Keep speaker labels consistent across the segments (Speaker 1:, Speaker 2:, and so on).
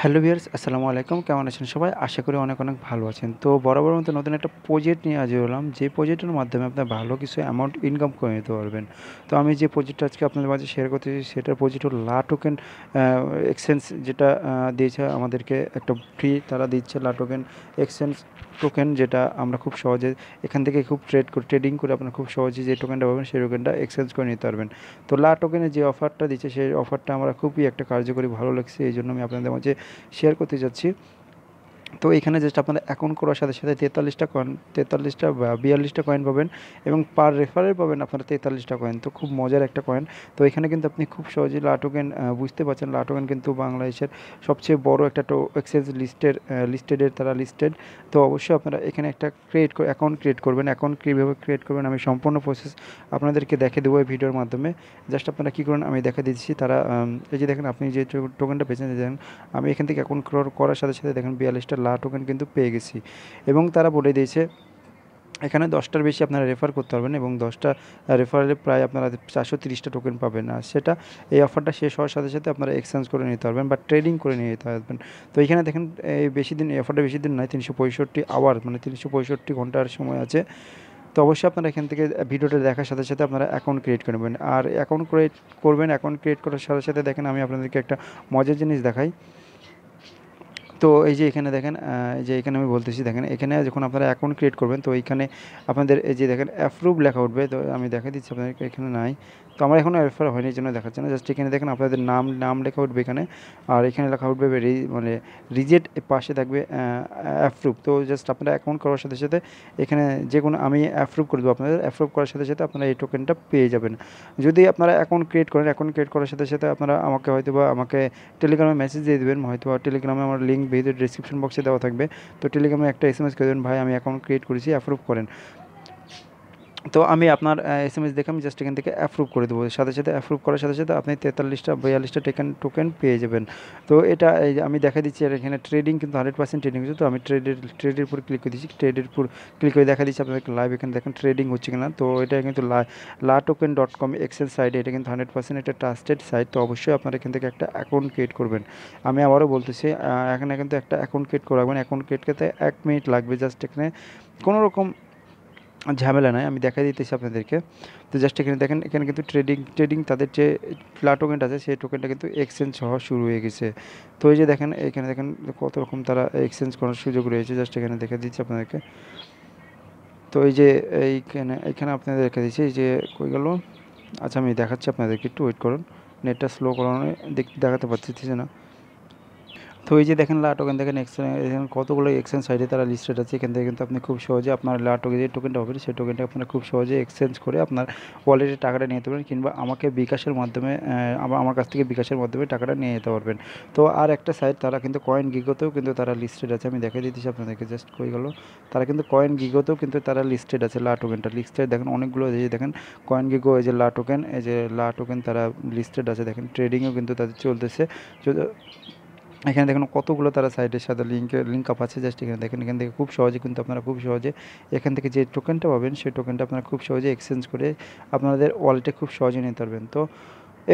Speaker 1: Hello viewers, আসসালামু আলাইকুম। কেমন আছেন সবাই? আশা করি অনেক, অনেক ভালো আছেন। তো বরাবরের মতো নতুন একটা প্রজেক্ট নিয়ে হাজির হলাম। যে প্রজেক্টের মাধ্যমে আপনার ভালো কিছু অ্যামাউন্ট ইনকাম করে নিতে পারবেন। তো আমি যে প্রজেক্টটা আজকে আপনাদের মাঝে শেয়ার করতেছি সেটার প্রজেক্ট হলো লাটোকেন এক্সচেঞ্জ, যেটা দিয়েছে আমাদেরকে একটা ফ্রি তারা দিচ্ছে লাটোকেন এক্সচেঞ্জ টোকেন, যেটা আমরা খুব সহজে এখান থেকে খুব ট্রেডিং করে আপনারা খুব সহজে যে টোকেনটা পাবেন সেই টোকেনটা এক্সচেঞ্জ করে নিতে পারবেন। তো টোকেনের যে অফারটা দিচ্ছে সেই অফারটা আমরা খুবই একটা কার্যকরী ভালো লাগছে, এই জন্য আমি আপনাদের মাঝে শেয়ার করতে যাচ্ছি। তো এখানে জাস্ট আপনারা অ্যাকাউন্ট করার সাথে সাথে 43টা বা 42টা কয়েন পাবেন এবং পার রেফারে পাবেন আপনারা 43টা কয়েন। তো খুব মজার একটা কয়েন। তো এখানে কিন্তু আপনি খুব সহজেই লাটোকেন বুঝতে পারছেন, লাটোকেন কিন্তু বাংলাদেশের সবচেয়ে বড় একটা এক্সচেঞ্জ লিস্টেডের তারা লিস্টেড। তো অবশ্যই আপনারা এখানে একটা অ্যাকাউন্ট ক্রিয়েট করবেন। অ্যাকাউন্ট কীভাবে ক্রিয়েট করবেন আমি সম্পূর্ণ প্রসেস আপনাদেরকে দেখে দেবো এই ভিডিওর মাধ্যমে। জাস্ট আপনারা কী করুন আমি দেখে দিচ্ছি। তারা এই যে দেখেন, আপনি যে টোকেনটা পেয়েছেন, দেখেন আমি এখান থেকে অ্যাকাউন্ট করার সাথে সাথে দেখেন 42টা টোকেন কিন্তু পেয়ে গেছি। এবং তারা বলে দিয়েছে এখানে 10টার বেশি আপনারা রেফার করতে পারবেন এবং 10টা রেফারেলে প্রায় আপনারা 430টা টোকেন পাবেন। আর সেটা এই অফারটা শেষ হওয়ার সাথে সাথে আপনারা এক্সচেঞ্জ করে নিতে পারবেন বা ট্রেডিং করে নিয়ে যেতে পারবেন। তো এখানে দেখেন এই অফারটা বেশি দিন নয়, 365 আওয়ার মানে 365 ঘন্টার সময় আছে। তো অবশ্যই আপনারা এখান থেকে ভিডিওটা দেখার সাথে সাথে আপনারা অ্যাকাউন্ট ক্রিয়েট করবেন। আর অ্যাকাউন্ট ক্রিয়েট করবেন, অ্যাকাউন্ট ক্রিয়েট করার সাথে সাথে দেখেন আমি আপনাদেরকে একটা মজার জিনিস দেখাই। তো এই যে এখানে দেখেন, এই যে এখানে আমি বলতেছি, দেখেন এখানে যখন আপনারা অ্যাকাউন্ট ক্রিয়েট করবেন তো এইখানে আপনাদের এই যে দেখেন অ্যাপ্রুভ লেখা উঠবে। তো আমি দেখা দিচ্ছি আপনাদেরকে, এখানে নাই। তো আমার এখনও রেফার হয়নি, এই জন্য দেখাচ্ছে না। জাস্ট এখানে দেখেন আপনাদের নাম লেখা উঠবে এখানে। আর এখানে লেখা উঠবে মানে রিজেক্ট, পাশে থাকবে অ্যাপ্রুভ। তো জাস্ট আপনারা অ্যাকাউন্ট করার সাথে সাথে এখানে যে কোনো আমি অ্যাপ্রুভ করে দেবো আপনাদের। অ্যাপ্রুভ করার সাথে সাথে আপনারা এই টোকেনটা পেয়ে যাবেন। যদি আপনারা অ্যাকাউন্ট ক্রিয়েট করেন, অ্যাকাউন্ট ক্রিয়েট করার সাথে সাথে আপনারা আমাকে টেলিগ্রামে মেসেজ দিয়ে দেবেন। হয়তো টেলিগ্রামে আমার লিঙ্ক ভিডিও ডিসক্রিপশন বক্সে দেওয়া থাকবে। তো টেলিগ্রামে একটা এসএমএস করে দেবেন, ভাই আমি অ্যাকাউন্ট ক্রিয়েট করেছি, অ্যাপ্রুভ করেন। তো আমি আপনার এসএমএস দেখে আমি জাস্ট এখান থেকে অ্যাপ্রুভ করে দেবো। সাথে সাথে অ্যাপ্রুভ করার সাথে সাথে আপনি 43টা 42টা টোকেন পেয়ে যাবেন। তো এটা এই যে আমি দেখা দিচ্ছি, আর এখানে ট্রেডিং কিন্তু 100% ট্রেডিং হচ্ছে। তো আমি ট্রেডের উপর ক্লিক করে দিচ্ছি, ট্রেডের উপর ক্লিক করে দেখা দিচ্ছি আপনাদেরকে লাইভ। এখানে দেখেন ট্রেডিং হচ্ছে কিনা। তো এটা কিন্তু latoken.com এক্সেল সাইটে, এটা কিন্তু 100% একটা ট্রাস্টেড সাইট। তো অবশ্যই আপনারা এখান থেকে একটা অ্যাকাউন্ট ক্রিয়েট করবেন। আমি আবারও বলতেছি, এখানে কিন্তু একটা অ্যাকাউন্ট ক্রিয়েট করে রাখবেন। অ্যাকাউন্ট ক্রিয়েট করতে 1 মিনিট লাগবে। জাস্ট এখানে কোনো রকম ঝামেলা নাই, আমি দেখাই দিতেছি আপনাদেরকে। তো জাস্ট এখানে দেখেন, এখানে কিন্তু ট্রেডিং তাদের যে টোকেনটা আছে সেই টোকেনটা কিন্তু এক্সচেঞ্জ হওয়া শুরু হয়ে গেছে। তো এই যে দেখেন, এখানে দেখেন কত রকম তারা এক্সচেঞ্জ করার সুযোগ রয়েছে। জাস্ট এখানে দেখে দিচ্ছি আপনাদেরকে। তো এই যে এইখানে আপনাদের দেখে দিচ্ছি, এই যে কই গেল। আচ্ছা আমি দেখাচ্ছি আপনাদেরকে, একটু ওয়েট করুন। নেটটা স্লো করানো দেখাতে পারতেছি না। তো এই যে দেখেন টোকেন, দেখেন এখানে কতগুলো এক্সচেঞ্জ সাইটে তারা লিস্টেড আছে। এখান থেকে কিন্তু আপনি খুব সহজে আপনার টোকেন যে টোকেনটা হবে সেই টোকেনটা আপনারা খুব সহজে এক্সচেঞ্জ করে আপনার ওয়ালেটে টাকাটা নিয়ে যেতে পারেন, কিংবা আমাকে বিকাশের মাধ্যমে আমার কাছ থেকে বিকাশের মাধ্যমে টাকাটা নিয়ে যেতে পারবেন। তো আর একটা সাইট, তারা কিন্তু কয়েন গিগোতেও কিন্তু তারা লিস্টেড আছে। আমি দেখাই দিতেছি আপনাদেরকে, জাস্ট কই গেল। তারা কিন্তু কয়েন গিগোতেও কিন্তু তারা লিস্টেড আছে। টোকেনটা লিস্টেড দেখেন অনেকগুলো। এই যে দেখেন কয়েন গিগো, এই যে টোকেন, এই যে টোকেন তারা লিস্টেড আছে। দেখেন ট্রেডিংও কিন্তু তাদের চলতেছে। এখানে দেখুন কতগুলো তারা সাইটের সাথে লিঙ্ক আপ আছে। জাস্ট এখানে দেখেন, এখান থেকে খুব সহজে কিন্তু আপনারা খুব সহজে এখান থেকে যে টোকেনটা পাবেন সেই টোকেনটা আপনারা খুব সহজে এক্সচেঞ্জ করে আপনাদের ওয়ালেটে খুব সহজে নিতে পারবেন। তো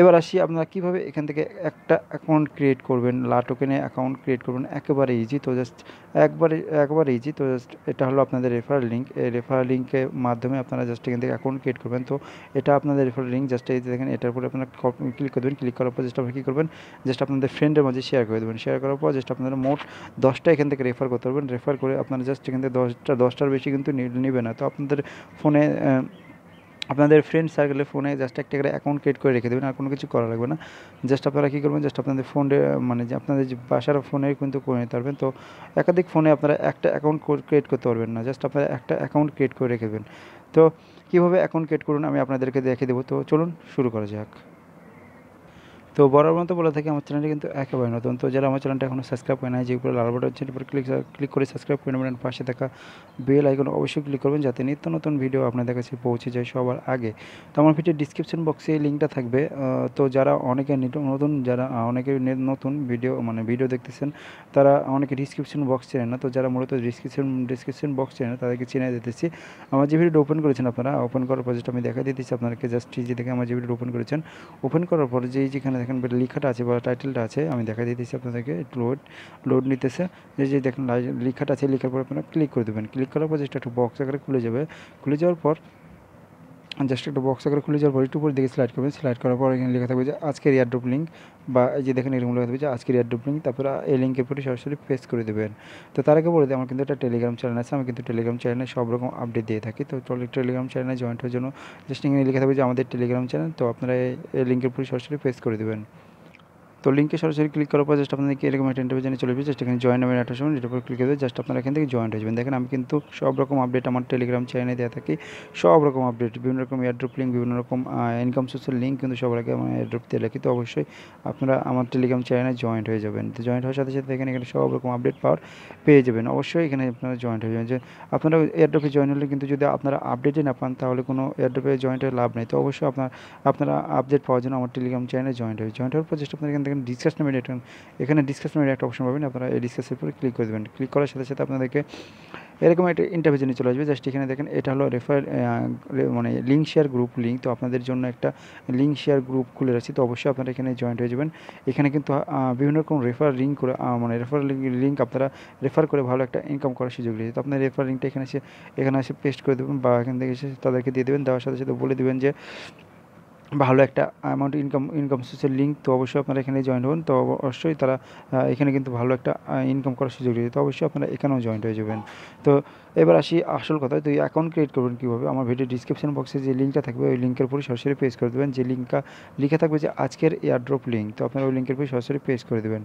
Speaker 1: এবার আসি আপনারা কীভাবে এখান থেকে একটা অ্যাকাউন্ট ক্রিয়েট করবেন, টোকেনে অ্যাকাউন্ট ক্রিয়েট করবেন। একেবারে ইজি। তো জাস্ট একবারে ইজি। তো জাস্ট এটা হলো আপনাদের রেফারেল লিঙ্ক। এই রেফারেল লিঙ্কের মাধ্যমে আপনারা জাস্ট এখান থেকে অ্যাকাউন্ট ক্রিয়েট করবেন। তো এটা আপনাদের রেফারেল লিঙ্ক। জাস্ট এই যে দেখেন, এটার উপরে আপনারা ক্লিক করে দেবেন। ক্লিক করার পর জাস্ট আপনারা কী করবেন, জাস্ট আপনাদের ফ্রেন্ডের মাঝে শেয়ার করে দেবেন। শেয়ার করার পর জাস্ট আপনারা মোট 10টা এখান থেকে রেফার করতে পারবেন। রেফার করে আপনারা জাস্ট এখান থেকে 10টার বেশি কিন্তু নেবে না। তো আপনাদের ফোনে আপনাদের ফ্রেন্ড সার্কেলে ফোনে জাস্ট একটা করে অ্যাকাউন্ট ক্রিয়েট করে রেখে দেবেন, আর কোনো কিছু করা লাগবে না। জাস্ট আপনারা কী করবেন, জাস্ট আপনাদের ফোনে মানে যে আপনাদের যে বাসার ফোনে কিন্তু করে নিতে পারবেন। তো একাধিক ফোনে আপনারা একটা অ্যাকাউন্ট ক্রিয়েট করতে পারবেন না, জাস্ট আপনারা একটা অ্যাকাউন্ট ক্রিয়েট করে রেখে দেবেন। তো কীভাবে অ্যাকাউন্ট ক্রিয়েট করুন আমি আপনাদেরকে দেখে দেবো। তো চলুন শুরু করা যাক। তো বরাবর মতো বলে থাকি, আমার চ্যানেলটি কিন্তু একেবারে নতুন। তো যারা আমার চ্যানেলটা এখনও সাবস্ক্রাইব করে নাই, যে উপরে লাল বাটন আছে উপরে ক্লিক করে সাবস্ক্রাইব করে নেবেন। পাশে থাকা বেল আইকন অবশ্যই ক্লিক করবেন, যাতে নিত্য নতুন ভিডিও আপনাদের কাছে পৌঁছে যায় সবার আগে। তো আমার ভিডিও ডিসক্রিপশন বক্সে এই লিঙ্কটা থাকবে। তো যারা অনেকে নতুন, যারা অনেকে নতুন ভিডিও দেখতেছেন, তারা অনেকে ডিসক্রিপশন বক্স চেনেন না। তো যারা মূলত ডিসক্রিপশন বক্স চেনেন তাদেরকে চিনে দিতেছি। আমার যে ভিডিওটা ওপেন করেছেন, আপনারা ওপেন করার পর জাস্ট আমি দেখা দিতেছি আপনাদেরকে। জাস্ট যে দেখে আমার যে ভিডিওটা ওপেন করেছেন, ওপেন করার পর যেখানে দেখেন লেখাটা আছে বা টাইটেলটা আছে, আমি দেখা দিতেছি আপনাদেরকে। একটু লোড নিতেছে। যে দেখেন লেখাটা আছে, লেখার পর আপনারা ক্লিক করে দেবেন। ক্লিক করার পর জাস্ট একটা বক্স আকারে খুলে যাবে। খুলে যাওয়ার পর জাস্ট একটা বক্স আকারে খুলে যাওয়ার পর একটু উপরে দিকে স্লাইড করবেন। স্লাইড করার পর এখানে লেখা থাকবে যে আজকের এয়ারড্রপ লিঙ্ক, বা এই যে দেখেন এরকম লেখা থাকবে যে আজকের এয়ারড্রপ লিঙ্ক। তারপরে এই লিঙ্কের পরে সরাসরি পেস্ট করে দেবেন। তো তার আগে বলে দিই, আমার কিন্তু একটা টেলিগ্রাম চ্যানেল আছে। আমি কিন্তু টেলিগ্রাম চ্যানেলে সব রকম আপডেট দিয়ে থাকি। তো টেলিগ্রাম চ্যানেলে জয়েন্ট হওয়ার জন্য জাস্ট এখানে লেখা থাকবে যে আমাদের টেলিগ্রাম চ্যানেল। তো আপনারা এই লিঙ্কের পরে সরাসরি পেস্ট করে দেবেন। তো লিঙ্কে সরাসরি ক্লিক করার পর জাস্ট আপনাদেরকে এরকম একটা ইন্টারভিউ চলে যাবে। জাস্ট এখানে জয়েন নামের একটা সময় এটার উপর ক্লিক করবে। জাস্ট আপনারা এখান থেকে জয়েন্ট হয়ে যাবেন। দেখেন আমি কিন্তু সব রকম আপডেট আমার টেলিগ্রাম চ্যানেলে দেওয়া থাকি। সব রকম আপডেট, বিভিন্ন রকম এয়ারড্রপ লিঙ্ক, বিভিন্ন রকম ইনকাম সোর্সের লিঙ্ক কিন্তু সবার আগে আমার এয়ারড্রপ দিয়ে রাখি। তো অবশ্যই আপনারা আমার টেলিগ্রাম চ্যানেলে জয়েন্ট হয়ে যাবেন। তো জয়েন্ট হওয়ার সাথে সাথে এখানে সব রকম আপডেট পেয়ে যাবেন। অবশ্যই এখানে আপনারা জয়েন্ট হয়ে যাবেন। যে আপনারা এয়ারড্রপে জয়েন হলে কিন্তু যদি আপনারা আপডেটই না পান, তাহলে কোনো এয়ারড্রপে জয়েন্ট হয়ে লাভ নেই। তো অবশ্যই আপনারা আপডেট পাওয়ার জন্য আমার টেলিগ্রাম চ্যানেলে জয়েন্ট হওয়ার পর জাস্ট আপনারা এখান থেকে ডিসকাস নামের এখানে ডিসকাস নামের একটা অপশন পাবেন। আপনারা এই ডিসকাসের উপরে ক্লিক করে দেবেন। ক্লিক করার সাথে সাথে আপনাদেরকে এরকম একটা ইন্টারভিউ নিয়ে চলে আসবে। জাস্ট এখানে দেখেন এটা হলো মানে লিঙ্ক শেয়ার গ্রুপ লিঙ্ক। তো আপনাদের জন্য একটা লিঙ্ক শেয়ার গ্রুপ খুলে রাখছি। তো অবশ্যই আপনারা এখানে জয়েন্ট হয়ে যাবেন। এখানে কিন্তু বিভিন্ন রকম রেফার লিঙ্ক করে রেফার লিঙ্ক আপনারা রেফার করে ভালো একটা ইনকাম করার সুযোগ রয়েছে। তো আপনার রেফার লিঙ্কটা এখানে এসে পেস্ট করে দেবেন, বা এখান থেকে এসে তাদেরকে দিয়ে দেবেন। দেওয়ার সাথে সাথে বলে দেবেন যে ভালো একটা অ্যামাউন্ট ইনকাম সোর্সের লিঙ্ক। তো অবশ্যই আপনারা এখানে জয়েন হন। তো অবশ্যই তারা এখানে কিন্তু ভালো একটা ইনকাম করার সুযোগ রয়েছে। তো অবশ্যই আপনারা এখানেও জয়েন্ট হয়ে যাবেন। তো এবার আসি আসল কথা, তো অ্যাকাউন্ট ক্রিয়েট করবেন কীভাবে। আমার ভিডিও ডিসক্রিপশন বক্সে যে লিঙ্কটা থাকবে, ওই লিঙ্কের উপরে সরাসরি পেজ করে দেবেন। যে লিঙ্কটা লিখে থাকবে যে আজকের এয়ারড্রপ লিঙ্ক, তো আপনারা ওই লিঙ্কের উপরে সরাসরি পেজ করে দেবেন।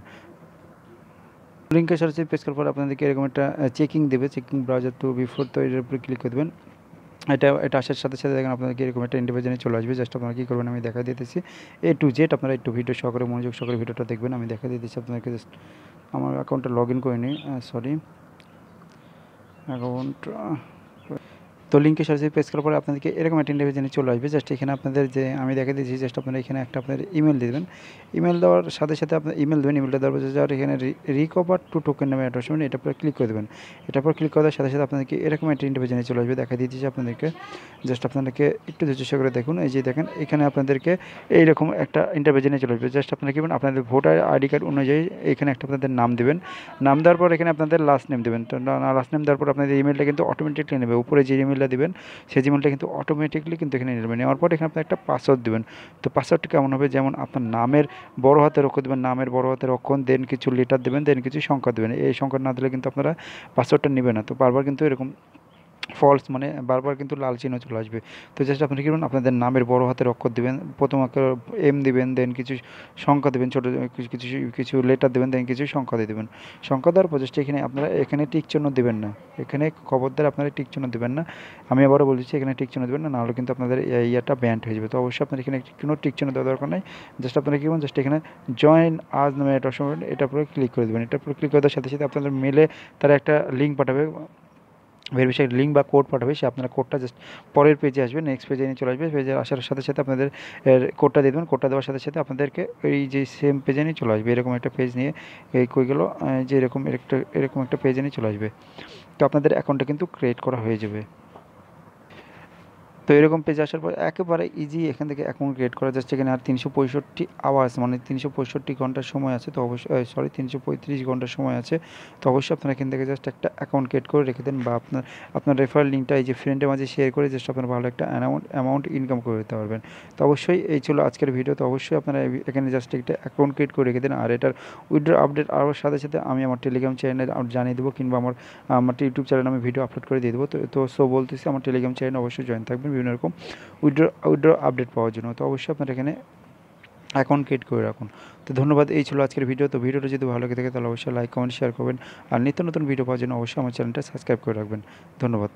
Speaker 1: লিঙ্কে সরাসরি পেজ করার পর আপনাদেরকে এরকম একটা চেকিং দেবে, চেকিং ব্রাউজার টু বিফোর। তো এর উপরে ক্লিক করে দেবেন। এটা আসার সাথে সাথে দেখেন আপনাদেরকে এরকম একটা ইন্ডিভিজুয়ালি চলে আসবে। জাস্ট আপনারা কী করবেন আমি দেখা দিতেছি A to Z। আপনারা একটু ভিডিও সহকারে মনোযোগ সহকারে ভিডিওটা দেখবেন। আমি দেখা দিতেছি আপনাদেরকে। জাস্ট আমার অ্যাকাউন্টটা লগ ইন করে নিই। অ্যাকাউন্ট তো লিঙ্কে সরাসরি পেজ করার পরে আপনাদেরকে এরকম একটা ইন্টারভিউ চলে আসবে। জাস্ট এখানে আপনাদের যে আমি দেখে দিয়েছি, জাস্ট আপনারা এখানে একটা আপনার ইমেল দেবেন। ইমেল দেওয়ার সাথে সাথে আপনার ইমেল দেবেন। ইমেলটা দেওয়ার পর যার এখানে রিকভার টু টোকেন নামে একটা অপশন, এটা পরে ক্লিক করে দেবেন। এটা পর ক্লিক করার সাথে সাথে আপনাদেরকে এরকম একটা ইন্টারভিউ চলে আসবে। দেখা দিয়েছি আপনাদেরকে। জাস্ট আপনাদেরকে একটু ধৈর্য করে দেখুন। এই যে দেখেন এখানে আপনাদেরকে এইরকম একটা ইন্টারভিউ চলে আসবে। জাস্ট আপনারা কি আপনাদের ভোটার আইডি কার্ড অনুযায়ী এখানে একটা আপনাদের নাম দেবেন। নাম দেওয়ার পর এখানে আপনাদের লাস্ট নেম দেবেন। তো লাস্ট নেম দেওয়ার পর আপনাদের ইমেলটা কিন্তু অটোমেটিকলি নেবে। উপরে যে ইমেলটা দেবেন সেই জিমেলটা কিন্তু অটোমেটিকলি কিন্তু এখানে নেবেন। নেওয়ার পর এখানে আপনি একটা পাসওয়ার্ড দেবেন। তো পাসওয়ার্ডটা কেমন হবে, যেমন আপনার নামের বড় হাতের অক্ষর দেবেন, নামের বড় হাতের অক্ষর, দেন কিছু লেটার দেবেন, দেন কিছু সংখ্যা দেবেন। এই সংখ্যা না দিলে কিন্তু আপনারা পাসওয়ার্ডটা নেবেন না। তো বারবার কিন্তু এরকম ফলস মানে বারবার কিন্তু লাল চিহ্ন চলে আসবে। তো জাস্ট আপনি কী করবেন, আপনাদের নামের বড় হাতের অক্ষর দেবেন, প্রথম অক্ষর এম দেবেন, দেন কিছু সংখ্যা দেবেন, ছোটো কিছু লেটার দেবেন, দেন কিছু সংখ্যা দিয়ে দেবেন। সংখ্যা দেওয়ার পর জাস্ট এখানে আপনারা এখানে টিক চিহ্ন দেবেন না। এখানে খবরদার আপনারা টিক চিহ্ন দেবেন না। আমি আবারও বলছি এখানে টিক চিহ্ন দেবেন না, নাহলে কিন্তু আপনাদের ইয়াটা ব্যান্ড হয়ে যাবে। তো অবশ্যই আপনার এখানে কোনো টিক চিহ্ন দেওয়ার দরকার নেই। জাস্ট আপনারা কী করবেন, জাস্ট এখানে জয়েন আজ নামে একটা অপশন, এটার উপরে ক্লিক করে দেবেন। এটার উপরে ক্লিক করার সাথে সাথে আপনাদের মেলে তারা একটা লিঙ্ক পাঠাবে, ভেরিফিকেশন লিঙ্ক বা কোড পাঠাবে। সে আপনার কোডটা জাস্ট পরের পেজে আসবে, নেক্সট পেজে নিয়ে চলে আসবে। পেজে আসার সাথে সাথে আপনাদের কোডটা দিয়ে দেবেন। কোডটা দেওয়ার সাথে সাথে আপনাদেরকে এই যে সেম পেজে নিয়ে চলে আসবে। এরকম একটা পেজ নিয়ে এই কই গেল, যে এরকম একটা পেজে নিয়ে চলে আসবে। তো আপনাদের অ্যাকাউন্টটা কিন্তু ক্রিয়েট করা হয়ে যাবে। তো এরকম পেজ আসার পর একেবারে ইজি এখান থেকে অ্যাকাউন্ট ক্রিয়েট করা যাচ্ছে। এখানে আর 365 আওয়ার্স মানে 365 ঘন্টার সময় আছে। তো অবশ্যই 335 ঘন্টার সময় আছে। তো অবশ্যই আপনারা এখান থেকে জাস্ট একটা অ্যাকাউন্ট ক্রিয়েট করে রেখে দেন, বা আপনার রেফারেল লিঙ্কটা এই যে ফ্রেন্ডের মাঝে শেয়ার করে জাস্ট আপনারা ভালো একটা অ্যামাউন্ট ইনকাম করে দিতে পারবেন। তো অবশ্যই এই ছিল আজকের ভিডিও। তো অবশ্যই আপনারা এখানে জাস্ট একটা অ্যাকাউন্ট ক্রিয়েট করে রেখে দেন। আর এটার উইথড্র আপডেট আরও সাথে সাথে আমি আমার টেলিগ্রাম চ্যানেলে জানিয়ে দেবো, কিংবা আমার ইউটিউব চ্যানেলে আমি ভিডিও আপলোড করে দিয়ে দেবো। তো বলতেছি আমার টেলিগ্রাম চ্যানেলে অবশ্যই জয়েন থাকবেন বিভিন্ন রকম উইথড্র আপডেট পাওয়ার জন্য। তো অবশ্যই আপনারা এখানে অ্যাকাউন্ট ক্রিয়েট করে রাখুন। তো ধন্যবাদ, এই ছিল আজকের ভিডিও। তো ভিডিওটা যদি ভালো লাগে থাকে তাহলে অবশ্যই লাইক কমেন্ট শেয়ার করবেন। আর নিত্য নতুন ভিডিও পাওয়ার জন্য অবশ্যই আমার চ্যানেলটা সাবস্ক্রাইব করে রাখবেন। ধন্যবাদ।